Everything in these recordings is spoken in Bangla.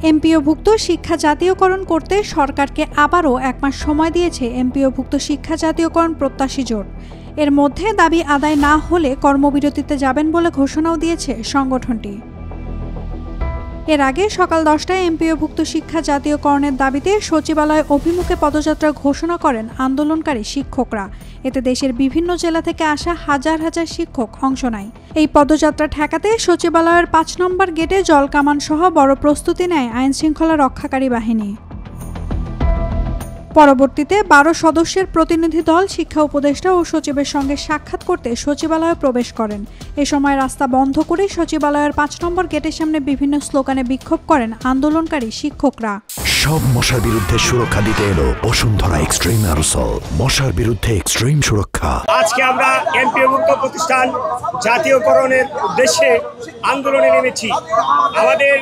এমপিওভুক্ত শিক্ষা জাতীয়করণ করতে সরকারকে আবারও 1 মাস সময় দিয়েছে এমপিওভুক্ত শিক্ষা জাতীয়করণ প্রত্যাশী জোট। এর মধ্যে দাবি আদায় না হলে কর্মবিরতিতে যাবেন বলে ঘোষণাও দিয়েছে সংগঠনটি। এর আগে সকাল 10টায় এমপিওভুক্ত শিক্ষা জাতীয়করণের দাবিতে সচিবালয় অভিমুখে পদযাত্রার ঘোষণা করেন আন্দোলনকারী শিক্ষকরা। এতে দেশের বিভিন্ন জেলা থেকে আসা হাজার হাজার শিক্ষক অংশ নেয়। এই পদযাত্রা ঠেকাতে সচিবালয়ের 5 নম্বর গেটে জলকামান সহ বড় প্রস্তুতি নেয় আইনশৃঙ্খলা রক্ষাকারী বাহিনী। পরবর্তীতে 12 সদস্যের প্রতিনিধি দল শিক্ষা উপদেষ্টা ও সচিবের সঙ্গে সাক্ষাৎ করতে সচিবালয়ে প্রবেশ করেন। এ সময় রাস্তা বন্ধ করে সচিবালয়ের 5 নম্বর গেটের সামনে বিভিন্ন স্লোগানে বিক্ষোভ করেন আন্দোলনকারী শিক্ষকরা। সব মশার বিরুদ্ধে সুরক্ষা দিতে এলো বসুন্ধরা এক্সট্রিম অ্যারোসল, মশার বিরুদ্ধে এক্সট্রিম সুরক্ষা। আজকে আমরা এমপিওভুক্ত প্রতিষ্ঠান জাতীয়করণের উদ্দেশ্যে আন্দোলনে নেমেছি। আমাদের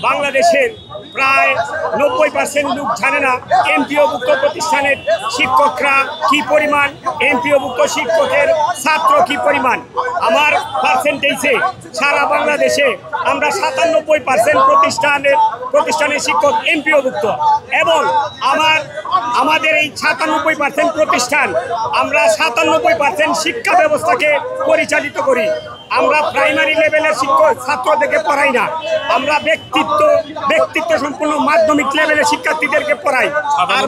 বাংলাদেশের প্রায় 90% লোক জানে না এমপিওভুক্ত প্রতিষ্ঠানের শিক্ষকরা কি পরিমাণ, এমপিওভুক্ত শিক্ষকের ছাত্র কি পরিমাণ। আমার পার্সেন্টেজে সারা বাংলাদেশে আমরা 97% প্রতিষ্ঠানের শিক্ষক এমপিওভুক্ত এবং আমাদের এই 97% প্রতিষ্ঠান আমরা 97% শিক্ষা ব্যবস্থাকে পরিচালিত করি। আমরা প্রাইমারি লেভেলের শিক্ষক ছাত্রদেরকে পড়াই না, আমরা ব্যক্তিত্ব সম্পূর্ণ মাধ্যমিক লেভেলের শিক্ষার্থীদেরকে পড়াই। আর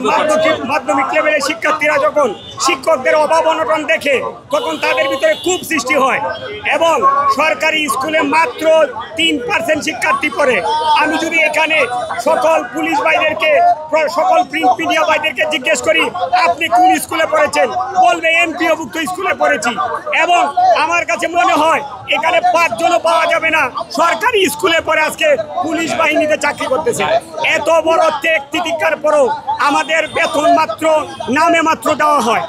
মাধ্যমিক লেভেলের শিক্ষার্থীরা যখন শিক্ষকদের অভাব অনটন দেখে তখন তাদের ভিতরে ক্ষোভ সৃষ্টি হয় এবং সরকারি স্কুলে মাত্র 3% শিক্ষার্থী পড়ে। আমি যদি এখানে সকল পুলিশ ভাইদেরকে, সকল প্রিন্ট মিডিয়া ভাইদেরকে জিজ্ঞেস করি আপনি কোন স্কুলে পড়েছেন, বলবে এমপিওভুক্ত স্কুলে পড়েছি। এবং আমার কাছে মনে হয় এখানে 5 জনও পাওয়া যাবে না সরকারি স্কুলে পড়ে আজকে পুলিশ বাহিনীতে চাকরি করতেছে। এত বড় ত্যাগ তিতিক্ষার পরও আমাদের বেতন মাত্র নামে মাত্র দেওয়া হয়।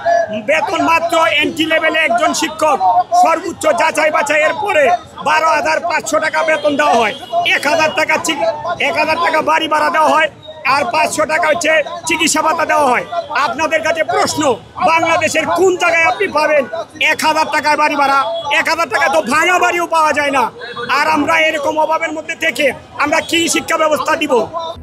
বেতন মাত্র এন্ট্রি লেভেলে একজন শিক্ষক সর্বোচ্চ যাচাই বাছাইয়ের পরে 12,500 টাকা বেতন দেওয়া হয়। 1,000 টাকা বাড়ি ভাড়া দেওয়া হয় আর 500 টাকা হচ্ছে চিকিৎসা ভাতা দেওয়া হয়। আপনাদের কাছে প্রশ্ন, বাংলাদেশের কোন জায়গায় আপনি পাবেন 1,000 টাকায় বাড়ি ভাড়া? 1,000 টাকা তো ভাঙা বাড়িও পাওয়া যায় না। আর আমরা এরকম অভাবের মধ্যে থেকে আমরা কি শিক্ষা ব্যবস্থা দিব?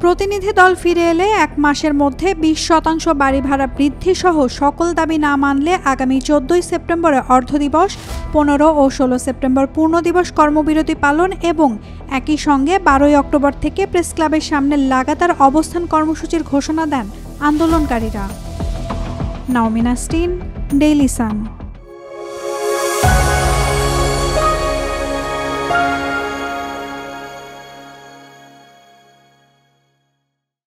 প্রতিনিধি দল ফিরে এলে 1 মাসের মধ্যে 20% বাড়ি ভাড়া বৃদ্ধি সহ সকল দাবি না মানলে আগামী 14 সেপ্টেম্বরে অর্ধ দিবস, 15 ও 16 সেপ্টেম্বর পূর্ণ দিবস কর্মবিরতি পালন এবং একই সঙ্গে 12 অক্টোবর থেকে প্রেস ক্লাবের সামনে লাগাতার অবস্থান কর্মসূচির ঘোষণা দেন আন্দোলনকারীরা। নাওমিনা স্টিন, ডেইলি সান।